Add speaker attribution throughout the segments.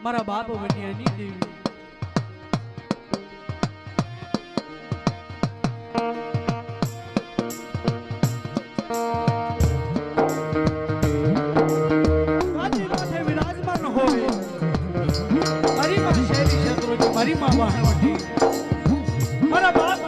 Speaker 1: મારા બાપ વન્યાની દેવી વિરાજમાન હોય મારી માં શેરી ક્ષેત્રોજી મારી માં વાહણવટી મારા બાપ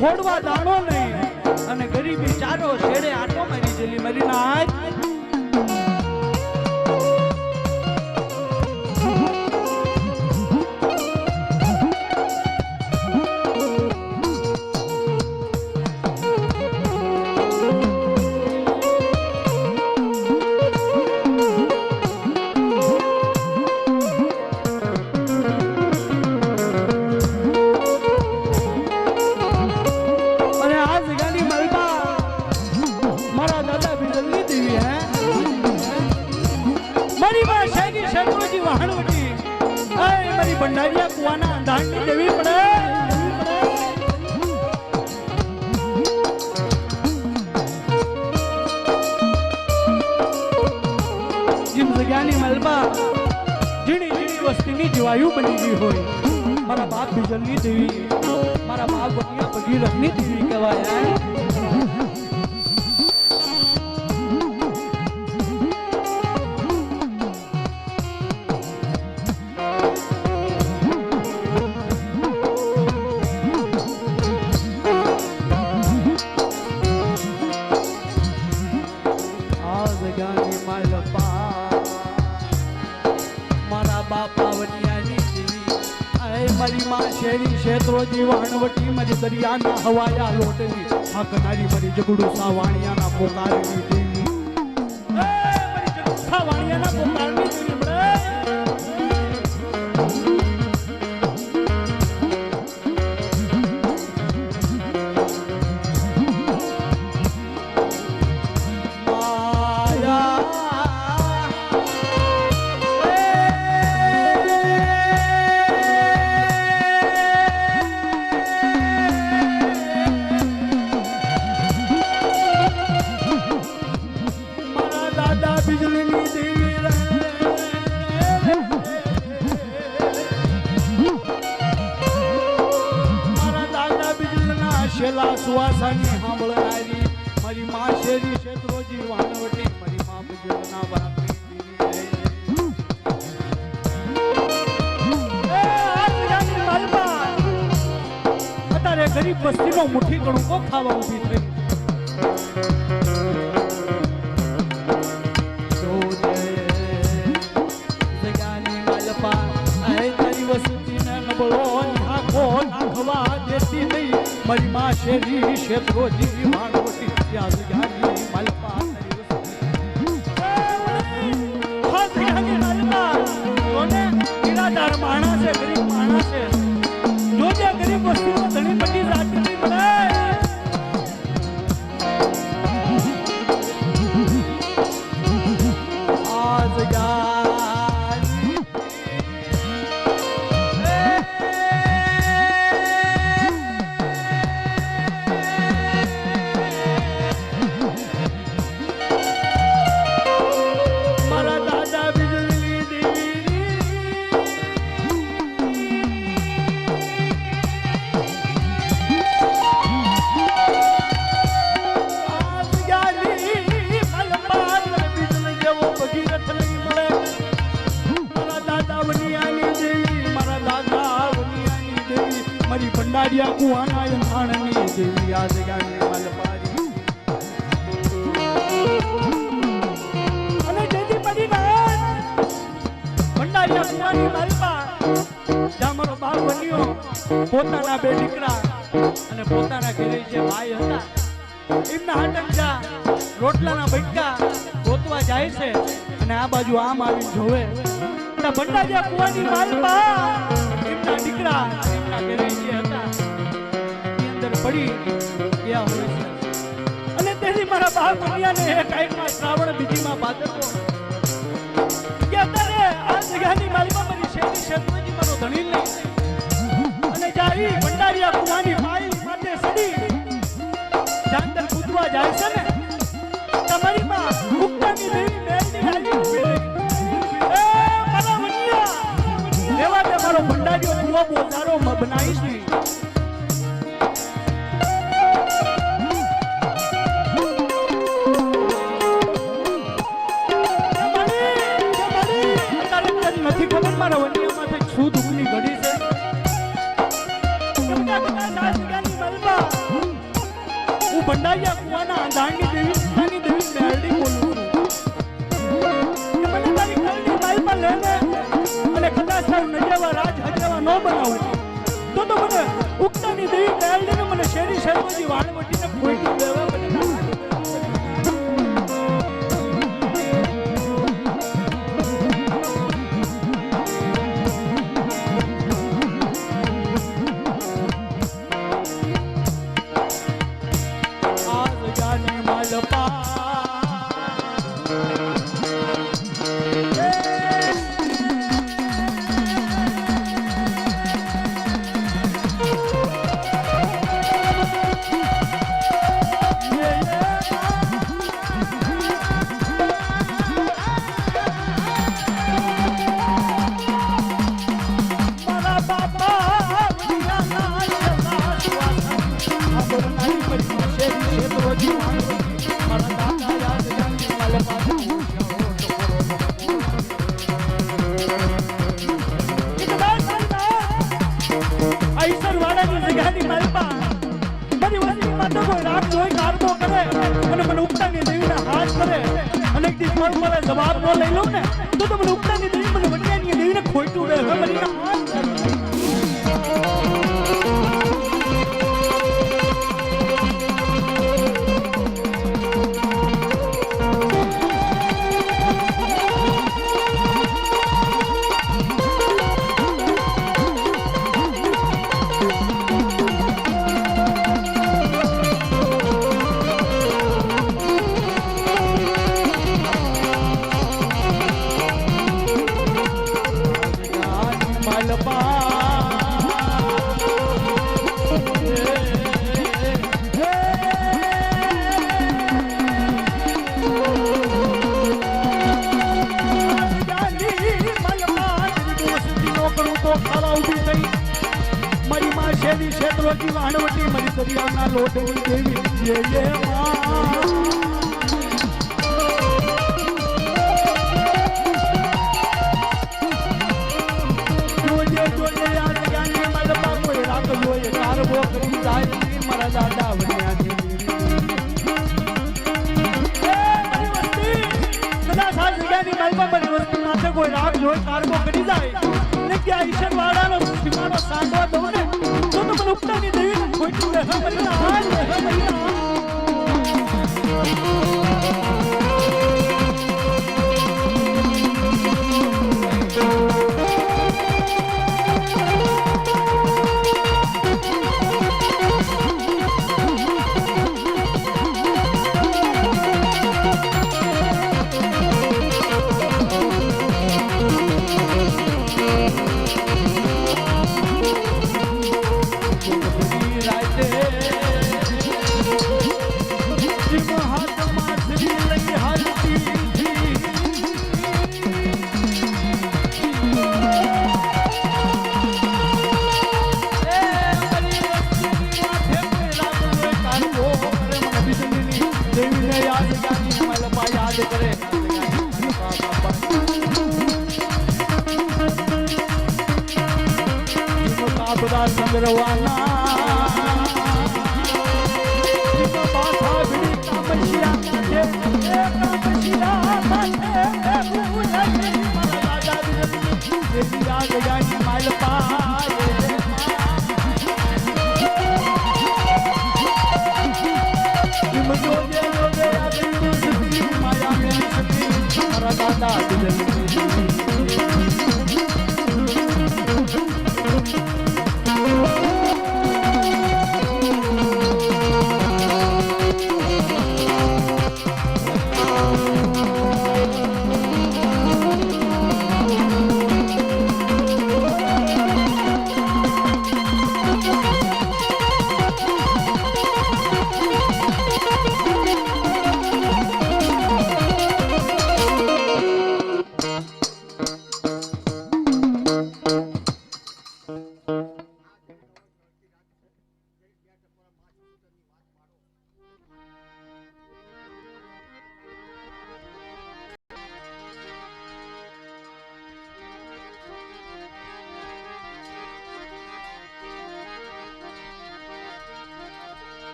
Speaker 1: ફોડવા દાણો નહીં અને ગરીબી ચારો છેડે આટો મારી જેલી મરી નાય ભંડારિયા કુવાના અંધારની દેવી પડે જીમ જગ્યાની મલબા જીણી જીણી વસ્તીની જીવાયુ બની ગઈ હોય મારા બાપ બીજલની દેવી મારા બાપ બનિયા ભગીરથની દેવી કહેવાય મારી માં શેરી ક્ષેત્રોજી વાણવટી મારી દરિયાના હવાયા લોટની આ કનારી મારી જગડું સાવાણિયાના પોકારની દેવી મારી જગડું સાવાણિયાના પોકારની દેવી શેલા સુવાસાની સાંભળનારી મારી માં શેરી ક્ષેત્રોજી વાણવટી મારી માં બજરના વાપરી અત્યારે ગરીબ વસ્તીનો મુઠ્ઠી કણુકો ખાવા ઊભી થઈ જગાની માલપા આય તારી વસ્તીને નબળો નાખો નાખવા દેતી નહીં મારી માં શેરી ક્ષેત્રોજી વાણવટી ત્યાં જગાની માલપા તારી વસ્તી માલપા કોને કિરાદાર માણા છે ગરીબ માણા છે જોજે ગરીબ વસ્તીનો ધણી પટી જાતી નહીં પડે આ જગાની મારા દાદા બીજલી દેવી મારી ભંડારિયા કુવાના અંધાણની દેવી આ જગાની માલપારી બાપ બન્યો પોતાના બે દીકરા અને પોતાના ઘરે જે ભાઈ હતા એમના હાટંજા રોટલાના બૈકા ગોતવા જાય છે અને આ બાજુ આમ આવી જોવે તો ભંડારિયા કુવાની માલપા એમના દીકરા એમના ઘરે જે હતા એની અંદર પડી ગયા હોય છે અને તેથી મારા બાપ બન્યાને એક આઈમાં શ્રાવણ બીજીમાં ભાદરવો કે અત્યારે આ જગ્યાની માલપા મારી શેરી શેત્રુજી મારો ધણી લઈ અને જારી ભંડારિયા કુવાની માલ માટે સડી જાંદર કૂદવા જાય છે ને તમારી માં મુક્તાની દેવી મેલની આવી એ મારા વનિયા લેવા દે મારો ભંડારીઓ કુવો બોધારો બનાવીશ નહીં નથી ખબર મારા વનિયામાં શું દુઃખની ઘડી છે હું ભંડારિયા કુવાના આંધાણની દેવી મેરડી બોલું છું કે મને તારી ઘરની માલમાં લેને અને કદાચ તારું નજેવા રાજ હજેવા ન બનાવું તો મને ઉગતાની દેવી મેરડીને મને શેરી શર્માજી વાણવટીને ખોઈટી દેવા મને જવાબ ન લઈ લઉં ને તો મને ઉપતાની દેવી મને વડિયાની દેવીને ખોટું રહે મને શેરી શેત્રુજી વાણવટી મારી દરિયાના લોટની દેવી જય જોજે જોજે આ જગ્યાની માલપા કોઈ રાત જોઈએ કારવો કરી જાય મારા દાદા વણ્યાની કદાચ આ જગ્યાની માલપા મારી વસ્તી માથે કોઈ રાગ જોઈ કારવો કરી જાય ને ક્યાં ઈશ્વર વાળાનો સીમાનો સાંડવા દઉં ને તો મને ઉપતાની દેવીને ખોટું રહે મને હાલ રહે મને બધા સંગ્રહવાના પાછા ભીડી કામશિયા માથે મારા દાદા માલપા દાદા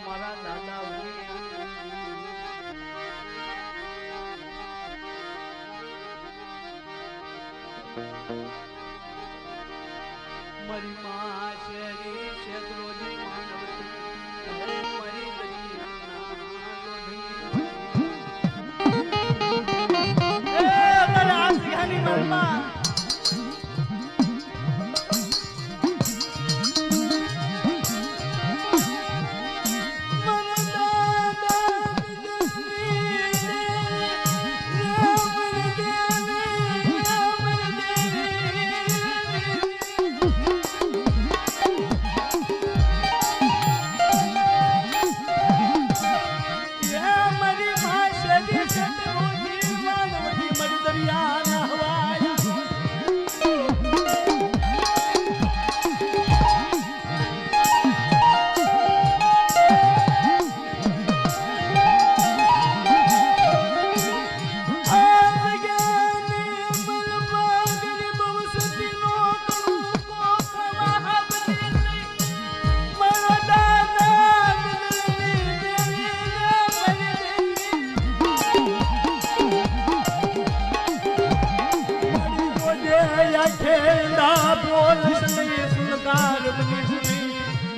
Speaker 1: મારા દાદા મારી માં શેરી ક્ષેત્રોની માનવતી મારી દરિયા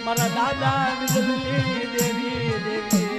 Speaker 1: મારા દાદા વિજલી દેવી દેવી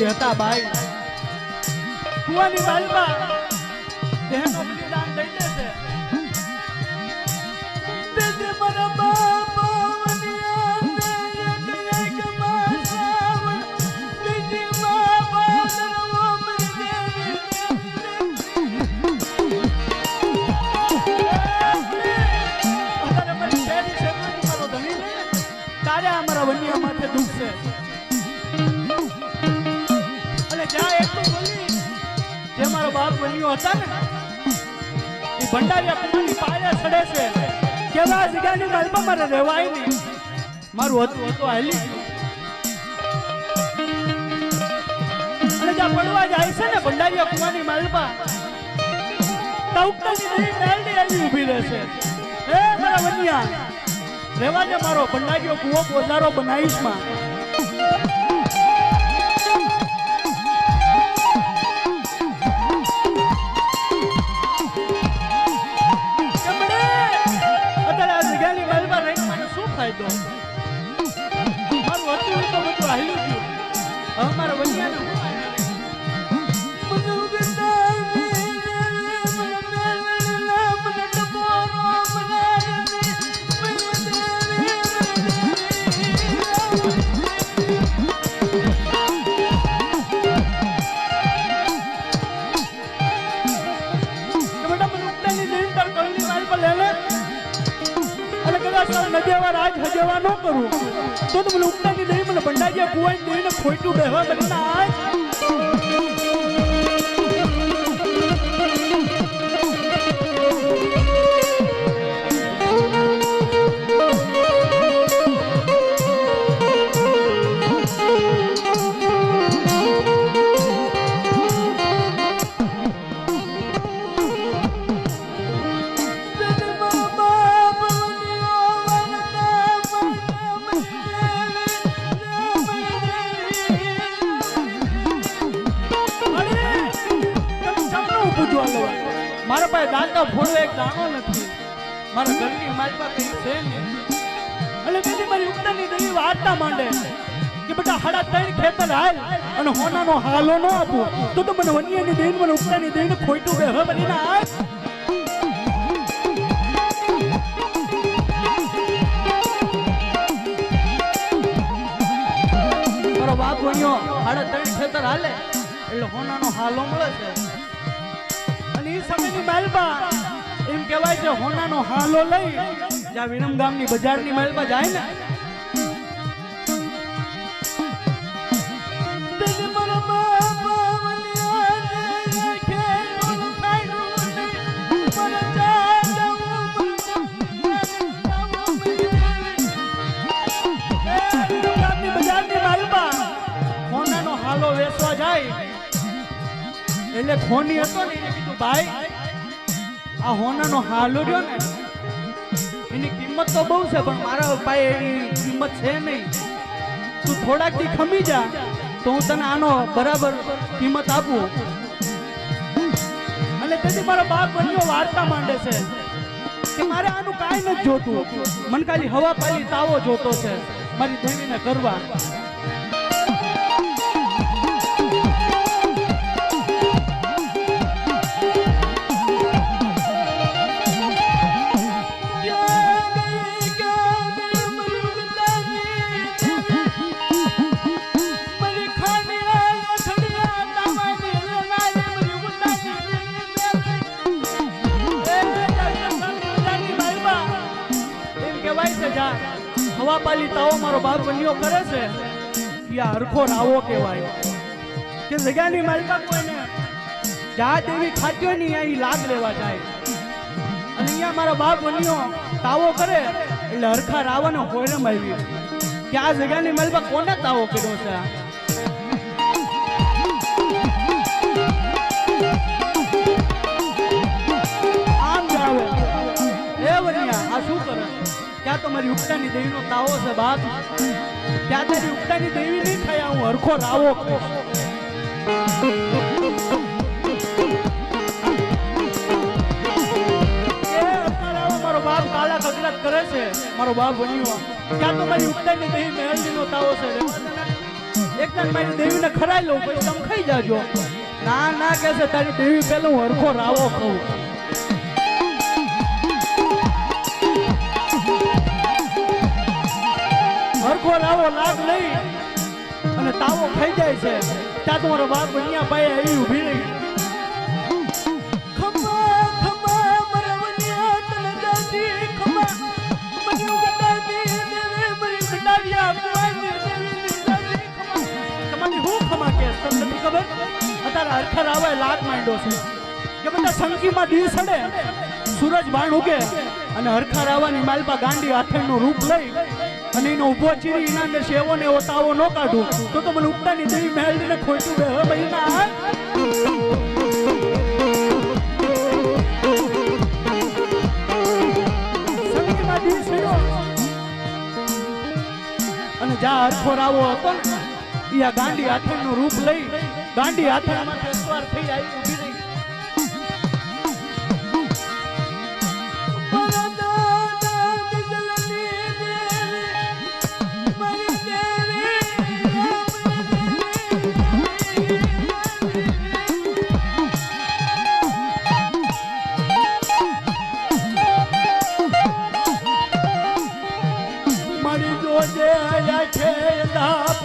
Speaker 1: હતા ભાઈ કુવાની બાલમાં તેનો બલિદાન દઈ દેશે તે મારા બાપા વનિયા ને એક માસાવણ બીજી બાપા દરવો મરી તારે અમારા વનિયા માથે દુઃખ છે બાપ બન્યો હતા ને એ ભંડારિયા કુમારની પાયા ચડે છે કેવા જગ્યાની માલમાં મારે રહેવાય નહીં મારું હતું હાલી અને જ્યાં પડવા જાય છે ને ભંડારિયા કુમારની માલમાં તવકની નદી મેલડી આવી ઊભી રહેશે હે મારા વનિયા રહેવા દે મારો ભંડારિયો કુવો પોજારો બનાવીશ માં સર નદેવા રાજ હજેવા ન કરું તો મને ઉપતાની દેવી મને ભંડારીયા કુવાઈ દેવીને ખોટું બેહવા બની આજ મારા પાસે દાંતા ફોડો એક દાણો નથી મારા ઘરની મારી પાસે છે ને એટલે બેટી મારી ઉપતાની દેવી વાર્તા માંડે કે બેટા 3.5 ખેતર હાલ અને હોનાનો હાલો ન આપું તો મને વન્યની દેવી મને ઉપતાની દેવીને ખોટું બેહવા બની ના આજ મારો બાપ વન્યો 3.5 ખેતર હાલે એટલે હોનાનો હાલો મળે છે ઈ સમયની માલબા એમ કહેવાય છે હોનાનો હાલો લઈ જ્યાં વિરમ ગામની બજારની માલબા જાય ને બજારની માલબા હોનાનો હાલો વેચવા જાય એટલે ખોની હતો ને એને કીધું ભાઈ આ હોનાનો હાલો રહ્યો ને એની કિંમત તો બહુ છે પણ મારા ભાઈ એની કિંમત છે નહીં તું થોડાક દી ખમી જા તો હું તને આનો બરાબર કિંમત આપું અને તેથી મારા બાપ બન્યો વાર્તા માંડે છે કે મારે આનું કાંઈ નથી જોતું મને ખાલી હવા પાલી તાવો જોતો છે મારી દેવીને કરવા હવા પાલી તાવો મારો બાપ બન્યો કરે છે યા હરખો રાવો કહેવાય કે જગ્યાની માલિકા કોઈને જા દેવી ખાદ્યો ની અહીં લાગ લેવા જાય અને અહીંયા મારા બાપ બન્યો તાવો કરે એટલે હરખા રાવાનો હોયરમ આવી કે આ જગ્યાની માલિકા કોને તાવો કર્યો છે આમ જ આવે એ વનિયા આ શું કરે ત્યાં તો મારી ઉપતાની દેવીનો તાવો છે બાપ ત્યાં તારી ઉપતાની દેવી નહીં ખાયા હું હરખો રાવો મારો બાપ કાળા કગરાત કરે છે મારો બાપ બન્યો ત્યાં તો મારી ઉપતાની દેવી મેલડીનો તાવો છે એકદમ મારી દેવીને ખરાઈ લઉં પછી તમે ખાઈ જાજો ના ના કે છે તારી દેવી પેલા હું હરખો રાવો ખાઉં હરખો રાવો લાગ લઈ અને તાવો ખાઈ જાય છે ત્યાં તમારો બાપ બન્યા ભાઈ આવી ઊભી રહી ખમા ખમા મારા વનિયા તને દાદી ખમા મને ઉગતાની દેવે મરી સડાવ્યા કુવાની દેવી દાદી ખમા તમારી હું ખમા કે તમને નથી ખબર અત્યારે હરખા રાવે લાગ માંડ્યો છે કે બધા સંગીમાં દી સડે સૂરજ બાણ ઉગે અને હરખા રાવાની માલપા ગાંડી આથેણનું રૂપ લઈ અને એનો ઉભો ચીરી એના અંદર સેવો ને એવો તાવો ન કાઢું તો મને ઉપતાની દેવી મેળવીને ખોટું બે હવે ભાઈ ના સંગીમાં દી સડ્યો અને જા હરખો રાવો હતો ને એ ગાંડી આથેણનું રૂપ લઈ ગાંડી આથેણમાં સવાર થઈ આવી ઊભી રહી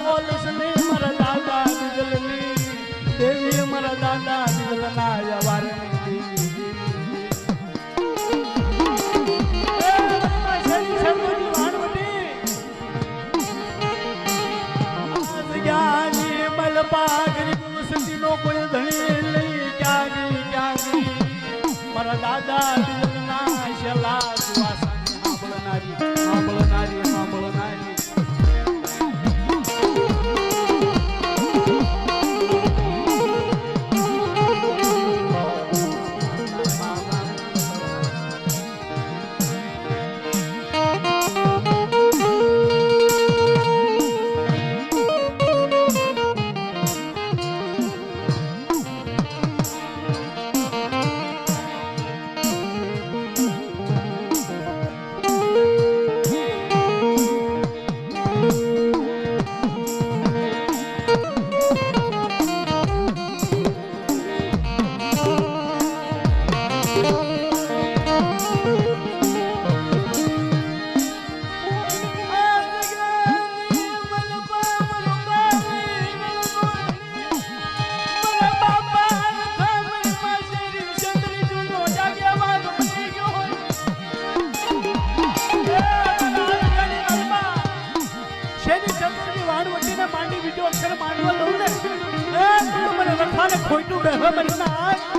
Speaker 1: પોલીસ ની મારા દાદા દીદલની દેવી મારા દાદા દીદલ ખોટું બેહો મારી નાગ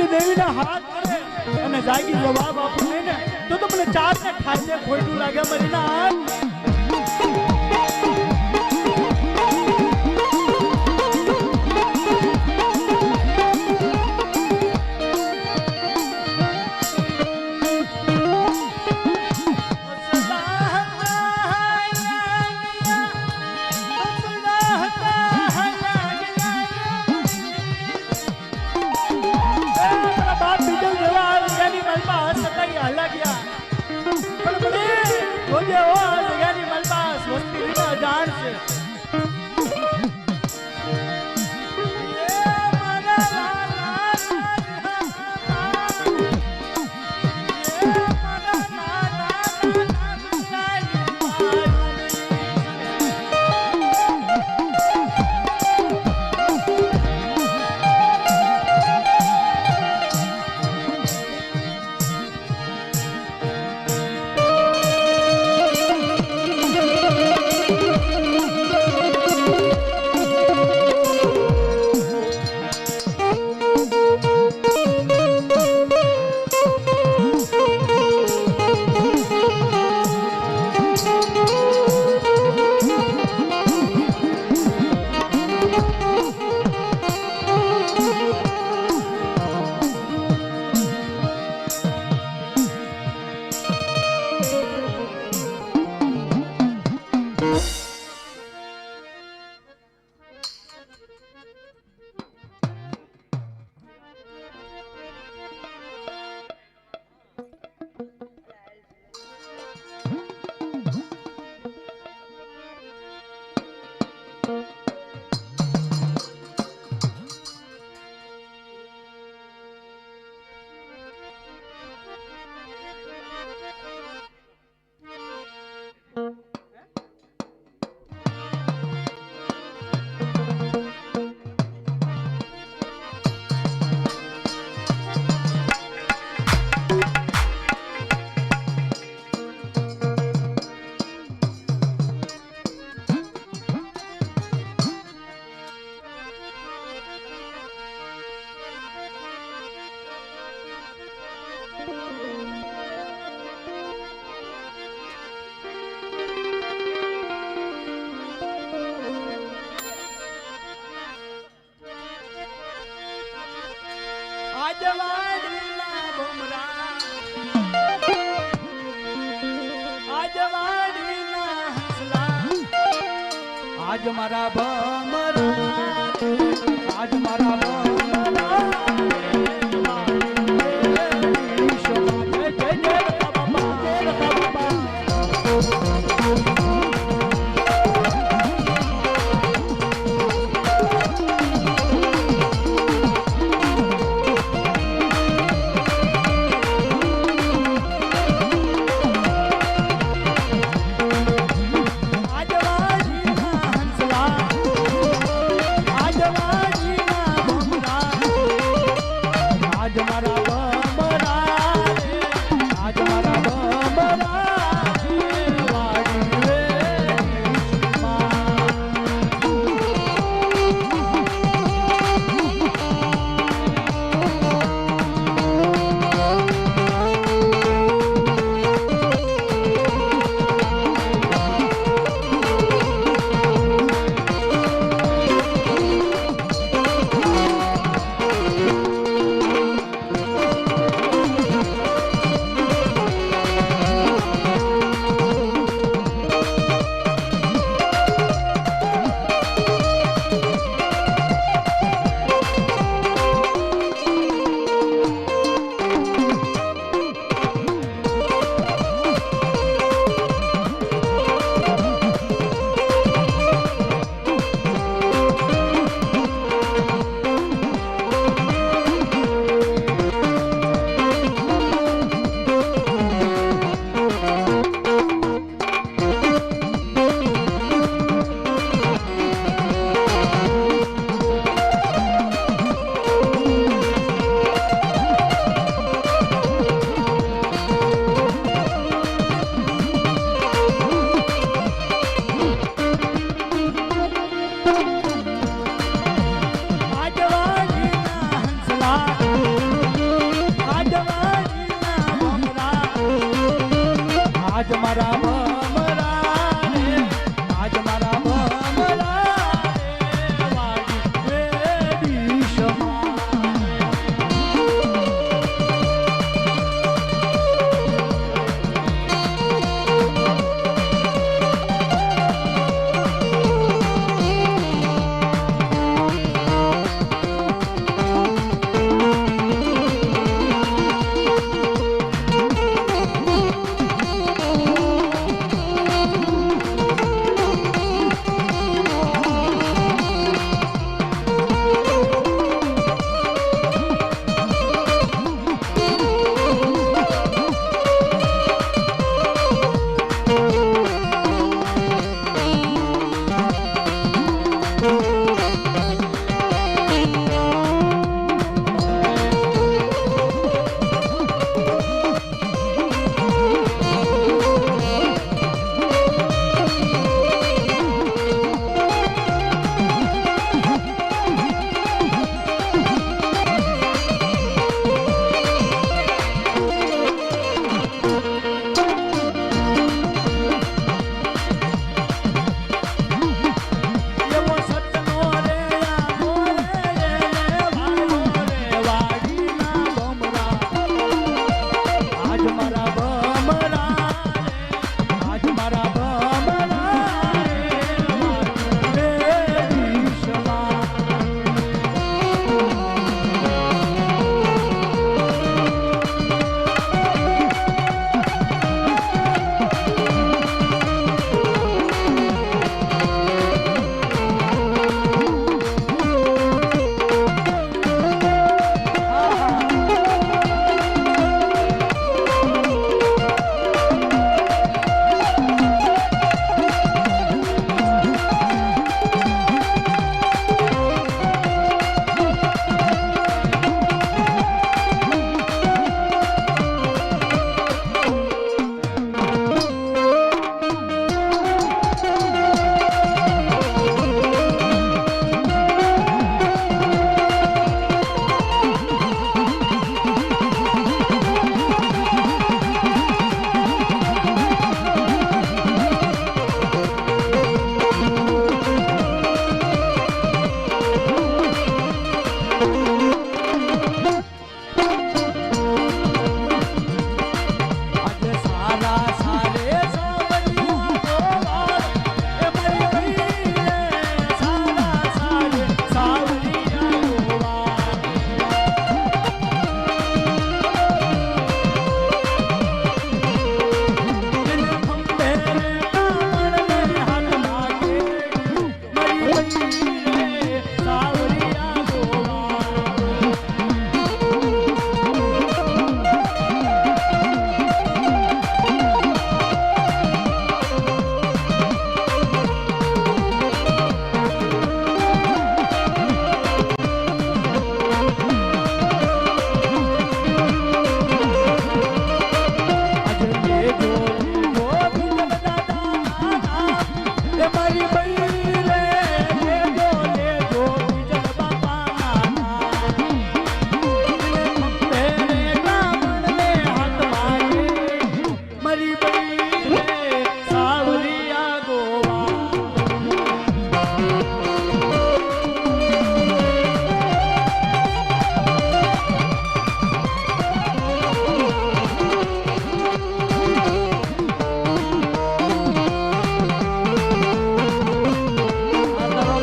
Speaker 1: દેવીના હાથ કરે અને જાગી જવાબ આપું ને તો મને ચાર ને ખાઈ દે ખોટું લાગે મારી ના આજ મારા ભમરા આજ મારા